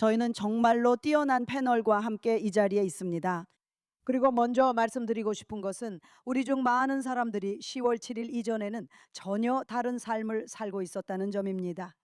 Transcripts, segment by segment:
저희는 정말로 뛰어난 패널과 함께 이 자리에 있습니다. 그리고 먼저 말씀드리고 싶은 것은 우리 중 많은 사람들이 10월 7일 이전에는 전혀 다른 삶을 살고 있었다는 점입니다.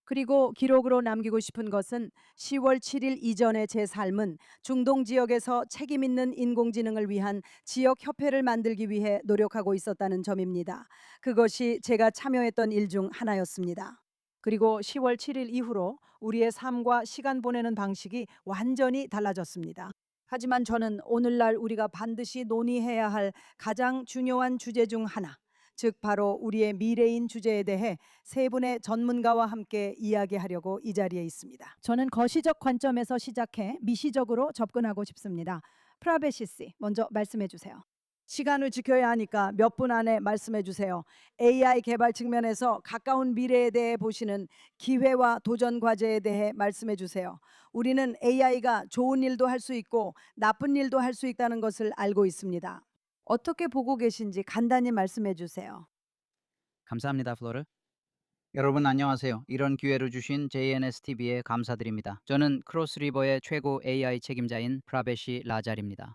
그리고 기록으로 남기고 싶은 것은 10월 7일 이전의 제 삶은 중동 지역에서 책임 있는 인공지능을 위한 지역 협회를 만들기 위해 노력하고 있었다는 점입니다. 그것이 제가 참여했던 일 중 하나였습니다. 그리고 10월 7일 이후로 우리의 삶과 시간 보내는 방식이 완전히 달라졌습니다. 하지만 저는 오늘날 우리가 반드시 논의해야 할 가장 중요한 주제 중 하나, 즉 바로 우리의 미래인 주제에 대해 세 분의 전문가와 함께 이야기하려고 이 자리에 있습니다. 저는 거시적 관점에서 시작해 미시적으로 접근하고 싶습니다. 프라베시 씨, 먼저 말씀해 주세요. 시간을 지켜야 하니까 몇 분 안에 말씀해 주세요. AI 개발 측면에서 가까운 미래에 대해 보시는 기회와 도전 과제에 대해 말씀해 주세요. 우리는 AI가 좋은 일도 할 수 있고 나쁜 일도 할 수 있다는 것을 알고 있습니다. 어떻게 보고 계신지 간단히 말씀해 주세요. 감사합니다, 플로르. 여러분 안녕하세요. 이런 기회를 주신 JNSTV에 감사드립니다. 저는 크로스리버의 최고 AI 책임자인 프라베시 라잘입니다.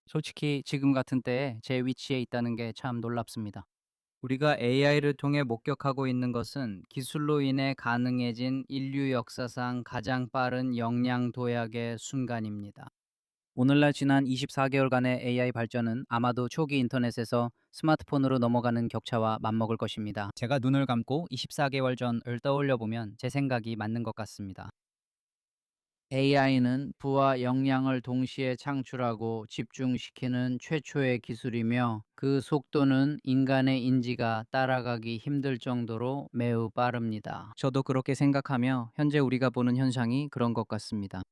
솔직히 지금 같은 때에 제 위치에 있다는 게 참 놀랍습니다. 우리가 AI를 통해 목격하고 있는 것은 기술로 인해 가능해진 인류 역사상 가장 빠른 역량 도약의 순간입니다. 오늘날 지난 24개월간의 AI 발전은 아마도 초기 인터넷에서 스마트폰으로 넘어가는 격차와 맞먹을 것입니다. 제가 눈을 감고 24개월 전을 떠올려 보면 제 생각이 맞는 것 같습니다. AI는 부와 역량을 동시에 창출하고 집중시키는 최초의 기술이며 그 속도는 인간의 인지가 따라가기 힘들 정도로 매우 빠릅니다. 저도 그렇게 생각하며 현재 우리가 보는 현상이 그런 것 같습니다.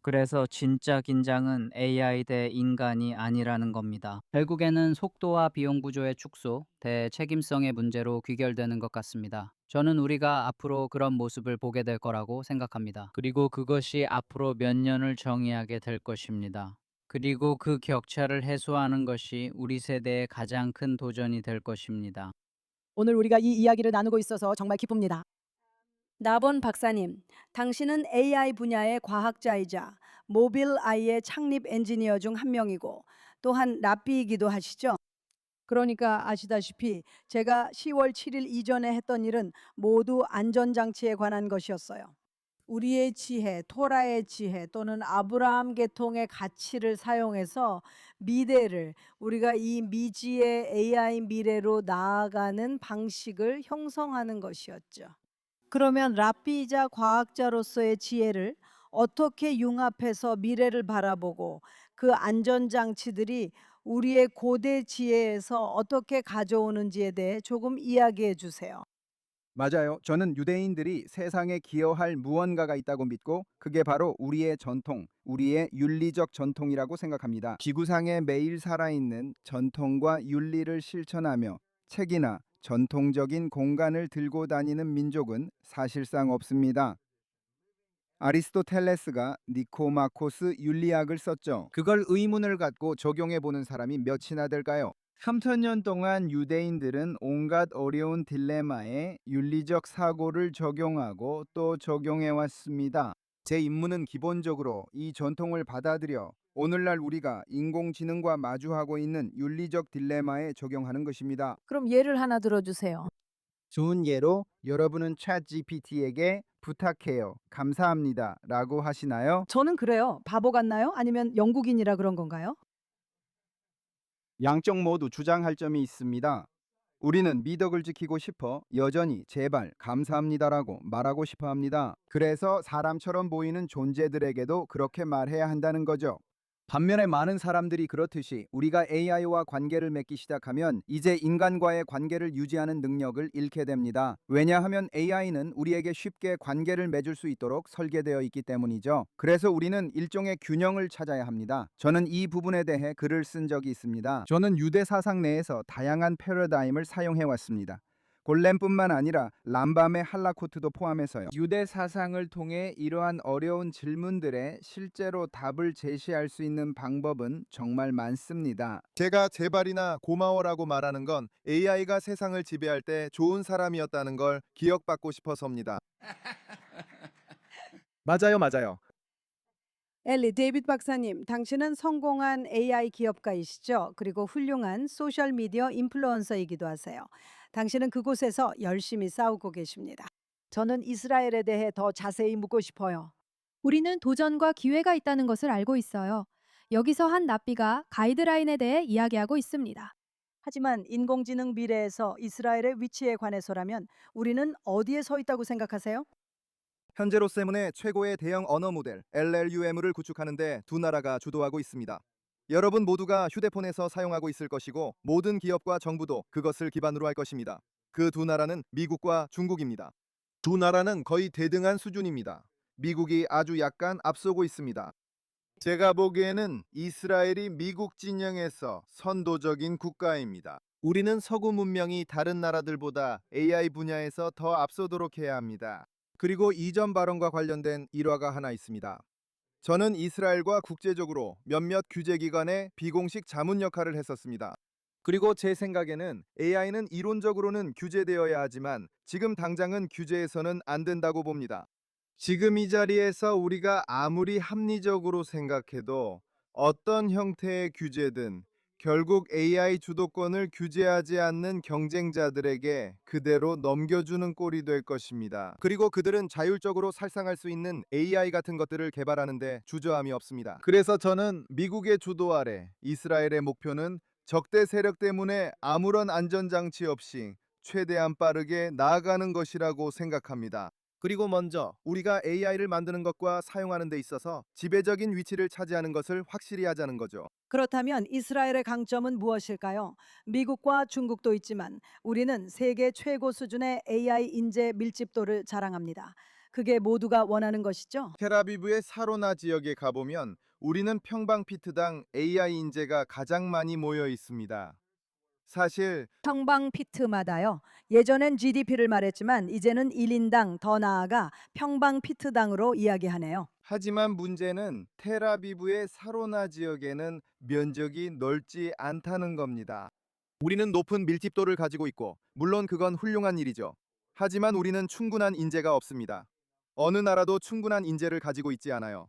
그래서 진짜 긴장은 AI 대 인간이 아니라는 겁니다. 결국에는 속도와 비용 구조의 축소, 대책임성의 문제로 귀결되는 것 같습니다. 저는 우리가 앞으로 그런 모습을 보게 될 거라고 생각합니다. 그리고 그것이 앞으로 몇 년을 정의하게 될 것입니다. 그리고 그 격차를 해소하는 것이 우리 세대의 가장 큰 도전이 될 것입니다. 오늘 우리가 이 이야기를 나누고 있어서 정말 기쁩니다. 나본 박사님, 당신은 AI 분야의 과학자이자 모빌 아이의 창립 엔지니어 중 한 명이고 또한 랍비이기도 하시죠? 그러니까 아시다시피 제가 10월 7일 이전에 했던 일은 모두 안전장치에 관한 것이었어요. 우리의 지혜, 토라의 지혜 또는 아브라함 계통의 가치를 사용해서 미래를 우리가 이 미지의 AI 미래로 나아가는 방식을 형성하는 것이었죠. 그러면 랍비이자 과학자로서의 지혜를 어떻게 융합해서 미래를 바라보고 그 안전장치들이 우리의 고대 지혜에서 어떻게 가져오는지에 대해 조금 이야기해 주세요. 맞아요. 저는 유대인들이 세상에 기여할 무언가가 있다고 믿고 그게 바로 우리의 전통, 우리의 윤리적 전통이라고 생각합니다. 지구상에 매일 살아있는 전통과 윤리를 실천하며 책이나 전통적인 공간을 들고 다니는 민족은 사실상 없습니다. 아리스토텔레스가 니코마코스 윤리학을 썼죠. 그걸 의문을 갖고 적용해 보는 사람이 몇이나 될까요? 3,000년 동안 유대인들은 온갖 어려운 딜레마에 윤리적 사고를 적용하고 또 적용해 왔습니다. 제 임무는 기본적으로 이 전통을 받아들여 오늘날 우리가 인공지능과 마주하고 있는 윤리적 딜레마에 적용하는 것입니다. 그럼 예를 하나 들어주세요. 좋은 예로 여러분은 챗 GPT에게 부탁해요. 감사합니다. 라고 하시나요? 저는 그래요. 바보 같나요? 아니면 영국인이라 그런 건가요? 양쪽 모두 주장할 점이 있습니다. 우리는 미덕을 지키고 싶어 여전히 제발 감사합니다라고 말하고 싶어 합니다. 그래서 사람처럼 보이는 존재들에게도 그렇게 말해야 한다는 거죠. 반면에 많은 사람들이 그렇듯이 우리가 AI와 관계를 맺기 시작하면 이제 인간과의 관계를 유지하는 능력을 잃게 됩니다. 왜냐하면 AI는 우리에게 쉽게 관계를 맺을 수 있도록 설계되어 있기 때문이죠. 그래서 우리는 일종의 균형을 찾아야 합니다. 저는 이 부분에 대해 글을 쓴 적이 있습니다. 저는 유대 사상 내에서 다양한 패러다임을 사용해 왔습니다. 골렘뿐만 아니라 람밤의 할라코트도 포함해서요. 유대 사상을 통해 이러한 어려운 질문들에 실제로 답을 제시할 수 있는 방법은 정말 많습니다. 제가 제발이나 고마워라고 말하는 건 AI가 세상을 지배할 때 좋은 사람이었다는 걸 기억받고 싶어서입니다. 맞아요, 맞아요. 엘리 데이빗 박사님, 당신은 성공한 AI 기업가이시죠? 그리고 훌륭한 소셜 미디어 인플루언서이기도 하세요. 당신은 그곳에서 열심히 싸우고 계십니다. 저는 이스라엘에 대해 더 자세히 묻고 싶어요. 우리는 도전과 기회가 있다는 것을 알고 있어요. 여기서 한 랍비가 가이드라인에 대해 이야기하고 있습니다. 하지만 인공지능 미래에서 이스라엘의 위치에 관해서라면 우리는 어디에 서 있다고 생각하세요? 현재로서의 최고의 대형 언어 모델 LLUM을 구축하는데 두 나라가 주도하고 있습니다. 여러분 모두가 휴대폰에서 사용하고 있을 것이고 모든 기업과 정부도 그것을 기반으로 할 것입니다. 그 두 나라는 미국과 중국입니다. 두 나라는 거의 대등한 수준입니다. 미국이 아주 약간 앞서고 있습니다. 제가 보기에는 이스라엘이 미국 진영에서 선도적인 국가입니다. 우리는 서구 문명이 다른 나라들보다 AI 분야에서 더 앞서도록 해야 합니다. 그리고 이전 발언과 관련된 일화가 하나 있습니다. 저는 이스라엘과 국제적으로 몇몇 규제기관의 비공식 자문 역할을 했었습니다. 그리고 제 생각에는 AI는 이론적으로는 규제되어야 하지만 지금 당장은 규제해서는 안 된다고 봅니다. 지금 이 자리에서 우리가 아무리 합리적으로 생각해도 어떤 형태의 규제든 결국 AI 주도권을 규제하지 않는 경쟁자들에게 그대로 넘겨주는 꼴이 될 것입니다. 그리고 그들은 자율적으로 살상할 수 있는 AI 같은 것들을 개발하는데 주저함이 없습니다. 그래서 저는 미국의 주도 아래 이스라엘의 목표는 적대 세력 때문에 아무런 안전장치 없이 최대한 빠르게 나아가는 것이라고 생각합니다. 그리고 먼저 우리가 AI를 만드는 것과 사용하는 데 있어서 지배적인 위치를 차지하는 것을 확실히 하자는 거죠. 그렇다면 이스라엘의 강점은 무엇일까요? 미국과 중국도 있지만 우리는 세계 최고 수준의 AI 인재 밀집도를 자랑합니다. 그게 모두가 원하는 것이죠? 텔아비브의 사로나 지역에 가보면 우리는 평방 피트당 AI 인재가 가장 많이 모여 있습니다. 사실 평방 피트마다요. 예전엔 GDP를 말했지만 이제는 1인당 더 나아가 평방 피트당으로 이야기하네요. 하지만 문제는 텔아비브의 사로나 지역에는 면적이 넓지 않다는 겁니다. 우리는 높은 밀집도를 가지고 있고 물론 그건 훌륭한 일이죠. 하지만 우리는 충분한 인재가 없습니다. 어느 나라도 충분한 인재를 가지고 있지 않아요.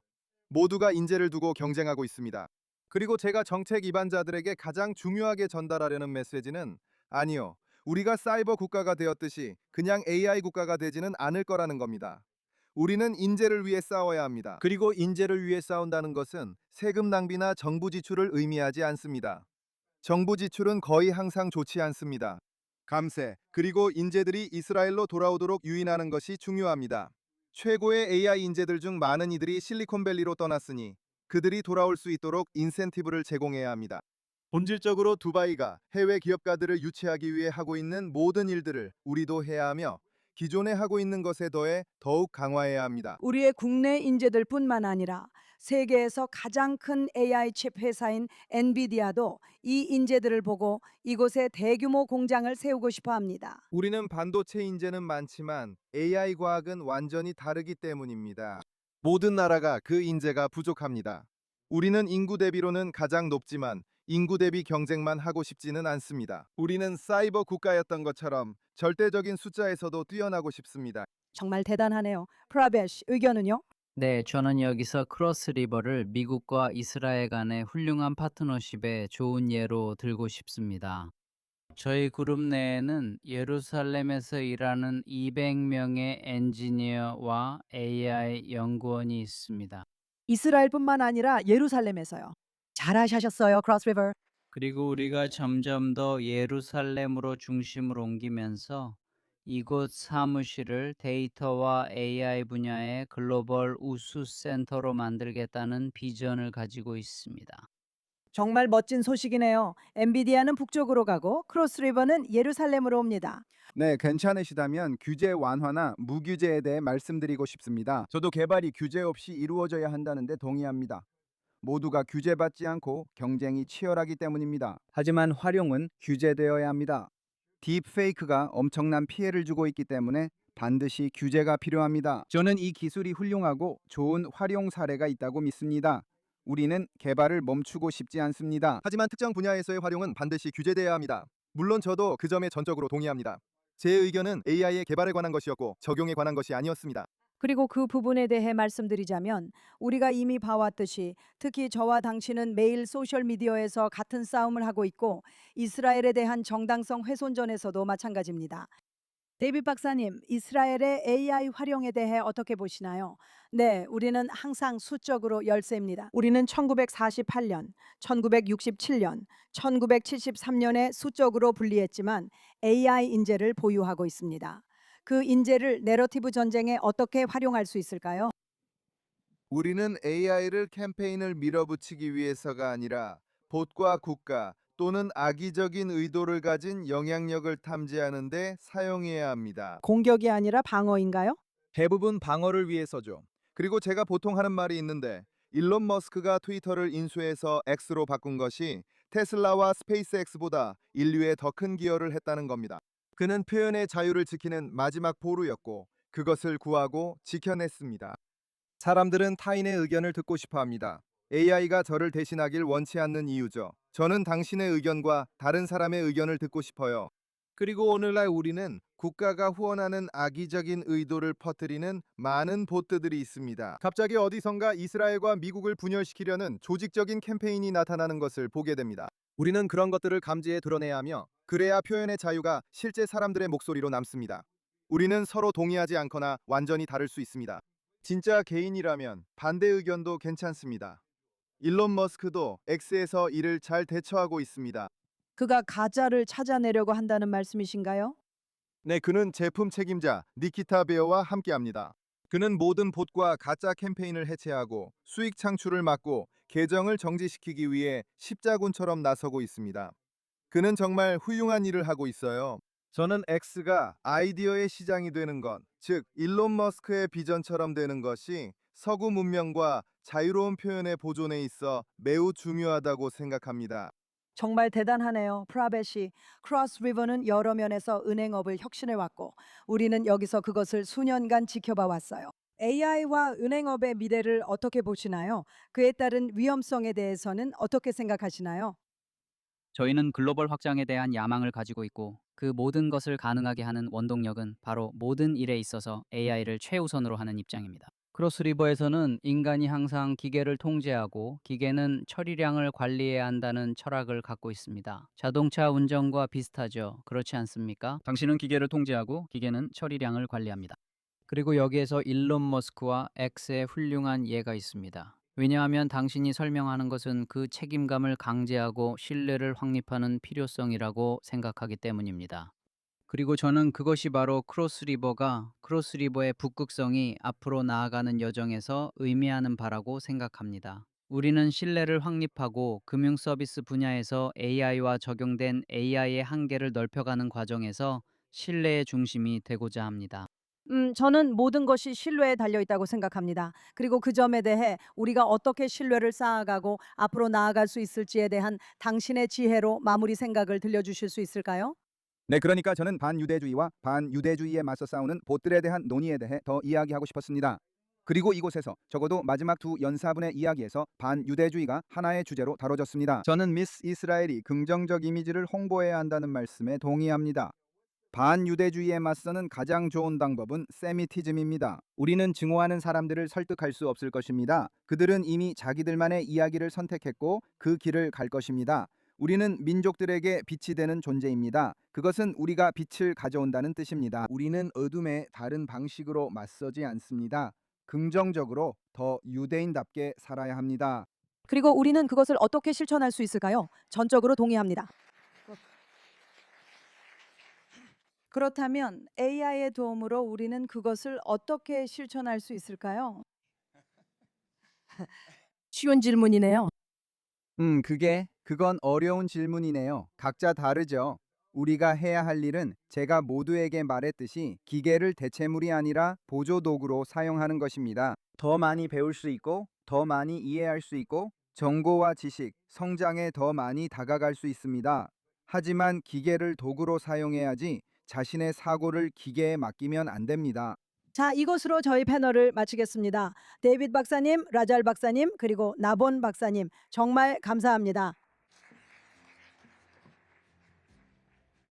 모두가 인재를 두고 경쟁하고 있습니다. 그리고 제가 정책 입안자들에게 가장 중요하게 전달하려는 메시지는 아니요. 우리가 사이버 국가가 되었듯이 그냥 AI 국가가 되지는 않을 거라는 겁니다. 우리는 인재를 위해 싸워야 합니다. 그리고 인재를 위해 싸운다는 것은 세금 낭비나 정부 지출을 의미하지 않습니다. 정부 지출은 거의 항상 좋지 않습니다. 감세, 그리고 인재들이 이스라엘로 돌아오도록 유인하는 것이 중요합니다. 최고의 AI 인재들 중 많은 이들이 실리콘밸리로 떠났으니 그들이 돌아올 수 있도록 인센티브를 제공해야 합니다. 본질적으로 두바이가 해외 기업가들을 유치하기 위해 하고 있는 모든 일들을 우리도 해야 하며 기존에 하고 있는 것에 더해 더욱 강화해야 합니다. 우리의 국내 인재들뿐만 아니라 세계에서 가장 큰 AI 칩 회사인 엔비디아도 이 인재들을 보고 이곳에 대규모 공장을 세우고 싶어 합니다. 우리는 반도체 인재는 많지만 AI 과학은 완전히 다르기 때문입니다. 모든 나라가 그 인재가 부족합니다. 우리는 인구 대비로는 가장 높지만 인구 대비 경쟁만 하고 싶지는 않습니다. 우리는 사이버 국가였던 것처럼 절대적인 숫자에서도 뛰어나고 싶습니다. 정말 대단하네요. 프라베시 의견은요? 네, 저는 여기서 크로스 리버를 미국과 이스라엘 간의 훌륭한 파트너십의 좋은 예로 들고 싶습니다. 저희 그룹 내에는 예루살렘에서 일하는 200명의 엔지니어와 AI 연구원이 있습니다. 이스라엘뿐만 아니라 예루살렘에서요. 잘하셨어요, 크로스 리버. 그리고 우리가 점점 더 예루살렘으로 중심을 옮기면서 이곳 사무실을 데이터와 AI 분야의 글로벌 우수 센터로 만들겠다는 비전을 가지고 있습니다. 정말 멋진 소식이네요. 엔비디아는 북쪽으로 가고 크로스 리버는 예루살렘으로 옵니다. 네, 괜찮으시다면 규제 완화나 무규제에 대해 말씀드리고 싶습니다. 저도 개발이 규제 없이 이루어져야 한다는데 동의합니다. 모두가 규제받지 않고 경쟁이 치열하기 때문입니다. 하지만 활용은 규제되어야 합니다. 딥페이크가 엄청난 피해를 주고 있기 때문에 반드시 규제가 필요합니다. 저는 이 기술이 훌륭하고 좋은 활용 사례가 있다고 믿습니다. 우리는 개발을 멈추고 싶지 않습니다. 하지만 특정 분야에서의 활용은 반드시 규제돼야 합니다. 물론 저도 그 점에 전적으로 동의합니다. 제 의견은 AI의 개발에 관한 것이었고 적용에 관한 것이 아니었습니다. 그리고 그 부분에 대해 말씀드리자면 우리가 이미 봐왔듯이 특히 저와 당신은 매일 소셜미디어에서 같은 싸움을 하고 있고 이스라엘에 대한 정당성 훼손전에서도 마찬가지입니다. 데이빗 박사님, 이스라엘의 AI 활용에 대해 어떻게 보시나요? 네, 우리는 항상 수적으로 열세입니다. 우리는 1948년, 1967년, 1973년에 수적으로 분리했지만 AI 인재를 보유하고 있습니다. 그 인재를 내러티브 전쟁에 어떻게 활용할 수 있을까요? 우리는 AI를 캠페인을 밀어붙이기 위해서가 아니라 봇과 국가 또는 악의적인 의도를 가진 영향력을 탐지하는 데 사용해야 합니다. 공격이 아니라 방어인가요? 대부분 방어를 위해서죠. 그리고 제가 보통 하는 말이 있는데 일론 머스크가 트위터를 인수해서 X로 바꾼 것이 테슬라와 스페이스X보다 인류에 더 큰 기여를 했다는 겁니다. 그는 표현의 자유를 지키는 마지막 보루였고 그것을 구하고 지켜냈습니다. 사람들은 타인의 의견을 듣고 싶어 합니다. AI가 저를 대신하길 원치 않는 이유죠. 저는 당신의 의견과 다른 사람의 의견을 듣고 싶어요. 그리고 오늘날 우리는 국가가 후원하는 악의적인 의도를 퍼뜨리는 많은 보트들이 있습니다. 갑자기 어디선가 이스라엘과 미국을 분열시키려는 조직적인 캠페인이 나타나는 것을 보게 됩니다. 우리는 그런 것들을 감지해 드러내야 하며 그래야 표현의 자유가 실제 사람들의 목소리로 남습니다. 우리는 서로 동의하지 않거나 완전히 다를 수 있습니다. 진짜 개인이라면 반대 의견도 괜찮습니다. 일론 머스크도 X에서 이를 잘 대처하고 있습니다. 그가 가짜를 찾아내려고 한다는 말씀이신가요? 네, 그는 제품 책임자 니키타 베어와 함께합니다. 그는 모든 봇과 가짜 캠페인을 해체하고 수익 창출을 막고 계정을 정지시키기 위해 십자군처럼 나서고 있습니다. 그는 정말 훌륭한 일을 하고 있어요. 저는 X가 아이디어의 시장이 되는 것, 즉 일론 머스크의 비전처럼 되는 것이 서구 문명과 자유로운 표현의 보존에 있어 매우 중요하다고 생각합니다. 정말 대단하네요. 프라벳이 크로스 리버는 여러 면에서 은행업을 혁신해 왔고 우리는 여기서 그것을 수년간 지켜봐 왔어요. AI와 은행업의 미래를 어떻게 보시나요? 그에 따른 위험성에 대해서는 어떻게 생각하시나요? 저희는 글로벌 확장에 대한 야망을 가지고 있고 그 모든 것을 가능하게 하는 원동력은 바로 모든 일에 있어서 AI를 최우선으로 하는 입장입니다. 크로스리버에서는 인간이 항상 기계를 통제하고 기계는 처리량을 관리해야 한다는 철학을 갖고 있습니다. 자동차 운전과 비슷하죠. 그렇지 않습니까? 당신은 기계를 통제하고 기계는 처리량을 관리합니다. 그리고 여기에서 일론 머스크와 X의 훌륭한 예가 있습니다. 왜냐하면 당신이 설명하는 것은 그 책임감을 강제하고 신뢰를 확립하는 필요성이라고 생각하기 때문입니다. 그리고 저는 그것이 바로 크로스리버의 북극성이 앞으로 나아가는 여정에서 의미하는 바라고 생각합니다. 우리는 신뢰를 확립하고 금융 서비스 분야에서 AI와 적용된 AI의 한계를 넓혀가는 과정에서 신뢰의 중심이 되고자 합니다. 저는 모든 것이 신뢰에 달려 있다고 생각합니다. 그리고 그 점에 대해 우리가 어떻게 신뢰를 쌓아가고 앞으로 나아갈 수 있을지에 대한 당신의 지혜로 마무리 생각을 들려주실 수 있을까요? 네, 그러니까 저는 반유대주의와 반유대주의에 맞서 싸우는 봇들에 대한 논의에 대해 더 이야기하고 싶었습니다. 그리고 이곳에서 적어도 마지막 두 연사분의 이야기에서 반유대주의가 하나의 주제로 다뤄졌습니다. 저는 미스 이스라엘이 긍정적 이미지를 홍보해야 한다는 말씀에 동의합니다. 반유대주의에 맞서는 가장 좋은 방법은 세미티즘입니다. 우리는 증오하는 사람들을 설득할 수 없을 것입니다. 그들은 이미 자기들만의 이야기를 선택했고 그 길을 갈 것입니다. 우리는 민족들에게 빛이 되는 존재입니다. 그것은 우리가 빛을 가져온다는 뜻입니다. 우리는 어둠에 다른 방식으로 맞서지 않습니다. 긍정적으로 더 유대인답게 살아야 합니다. 그리고 우리는 그것을 어떻게 실천할 수 있을까요? 전적으로 동의합니다. 그렇다면 AI의 도움으로 우리는 그것을 어떻게 실천할 수 있을까요? 쉬운 질문이네요. 그건 어려운 질문이네요. 각자 다르죠. 우리가 해야 할 일은 제가 모두에게 말했듯이 기계를 대체물이 아니라 보조 도구로 사용하는 것입니다. 더 많이 배울 수 있고, 더 많이 이해할 수 있고, 정보와 지식, 성장에 더 많이 다가갈 수 있습니다. 하지만 기계를 도구로 사용해야지 자신의 사고를 기계에 맡기면 안 됩니다. 자, 이것으로 저희 패널을 마치겠습니다. 데이빗 박사님, 라잘 박사님, 그리고 나본 박사님 정말 감사합니다.